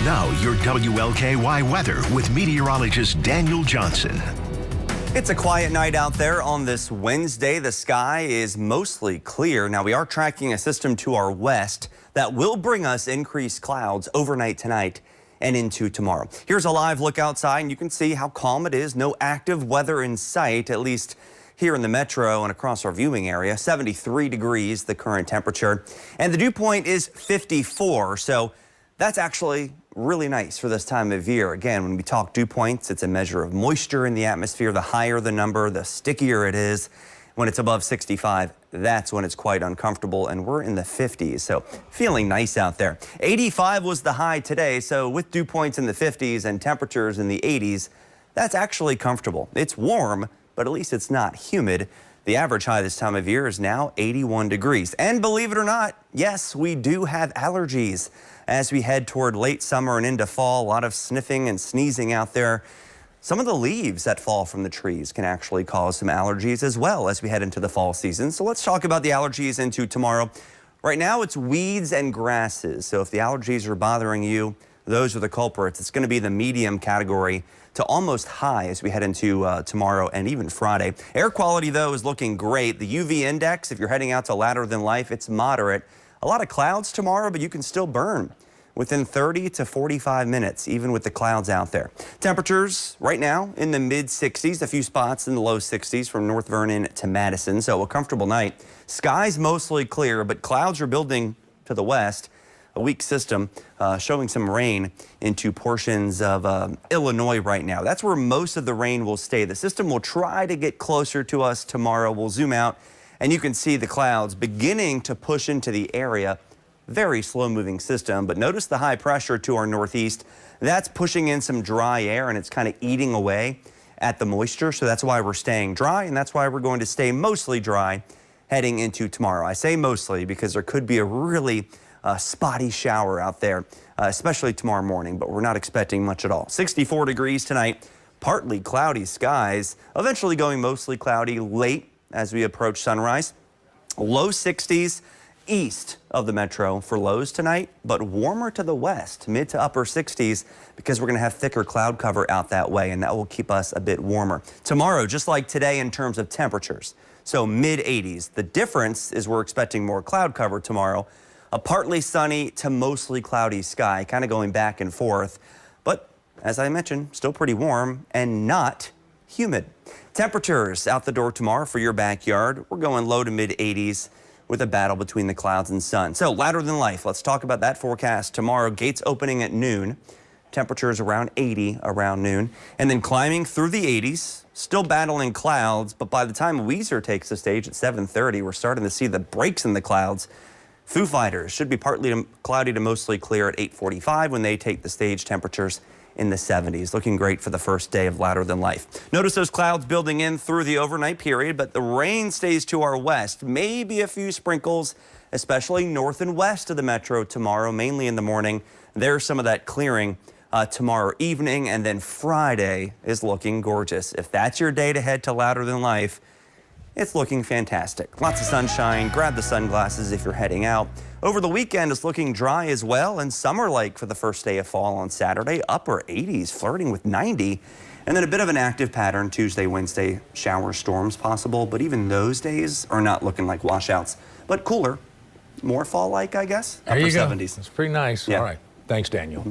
Now, your WLKY weather with meteorologist Daniel Johnson. It's a quiet night out there on this Wednesday. The sky is mostly clear. Now, we are tracking a system to our west that will bring us increased clouds overnight tonight and into tomorrow. Here's a live look outside, and you can see how calm it is. No active weather in sight, at least here in the metro and across our viewing area. 73 degrees, the current temperature. And the dew point is 54, so that's actually really nice for this time of year. Again, when we talk dew points, it's a measure of moisture in the atmosphere. The higher the number, the stickier it is. When it's above 65, that's when it's quite uncomfortable, and we're in the 50s, so feeling nice out there. 85 was the high today, so with dew points in the 50s and temperatures in the 80s, that's actually comfortable. It's warm, but at least it's not humid. The average high this time of year is now 81 degrees. And believe it or not, yes, we do have allergies. As we head toward late summer and into fall, a lot of sniffing and sneezing out there. Some of the leaves that fall from the trees can actually cause some allergies as well as we head into the fall season. So let's talk about the allergies into tomorrow. Right now, it's weeds and grasses. So if the allergies are bothering you, those are the culprits. It's going to be the medium category to almost high as we head into tomorrow and even Friday. Air quality, though, is looking great. The UV index, if you're heading out to Louder Than Life, it's moderate. A lot of clouds tomorrow, but you can still burn within 30 to 45 minutes, even with the clouds out there. Temperatures right now in the mid-60s, a few spots in the low 60s from North Vernon to Madison, so a comfortable night. Skies mostly clear, but clouds are building to the west. A weak system showing some rain into portions of Illinois right now. That's where most of the rain will stay. The system will try to get closer to us tomorrow. We'll zoom out, and you can see the clouds beginning to push into the area. Very slow-moving system, but notice the high pressure to our northeast. That's pushing in some dry air, and it's kind of eating away at the moisture, so that's why we're staying dry, and that's why we're going to stay mostly dry heading into tomorrow. I say mostly because there could be a really spotty shower out there, especially tomorrow morning, but we're not expecting much at all. 64 degrees tonight, partly cloudy skies, eventually going mostly cloudy late as we approach sunrise. Low 60s east of the metro for lows tonight, but warmer to the west, mid to upper 60s, because we're going to have thicker cloud cover out that way, and that will keep us a bit warmer. Tomorrow, just like today in terms of temperatures, so mid 80s. The difference is we're expecting more cloud cover tomorrow. A partly sunny to mostly cloudy sky, kind of going back and forth, but as I mentioned, still pretty warm and not humid. Temperatures out the door tomorrow for your backyard. We're going low to mid 80s with a battle between the clouds and sun. So Louder Than Life, let's talk about that forecast tomorrow. Gates opening at noon. Temperatures around 80 around noon, and then climbing through the 80s, still battling clouds, but by the time Weezer takes the stage at 7:30, we're starting to see the breaks in the clouds. Foo Fighters should be partly cloudy to mostly clear at 8:45 when they take the stage. Temperatures in the 70s. Looking great for the first day of Louder Than Life. Notice those clouds building in through the overnight period, but the rain stays to our west. Maybe a few sprinkles, especially north and west of the metro tomorrow, mainly in the morning. There's some of that clearing tomorrow evening, and then Friday is looking gorgeous. If that's your day to head to Louder Than Life, it's looking fantastic. Lots of sunshine. Grab the sunglasses if you're heading out. Over the weekend, it's looking dry as well, and summer-like for the first day of fall on Saturday. Upper 80s, flirting with 90. And then a bit of an active pattern Tuesday, Wednesday, shower storms possible. But even those days are not looking like washouts, but cooler. More fall-like, I guess. There you Upper go. 70s. It's pretty nice. Yeah. All right. Thanks, Daniel.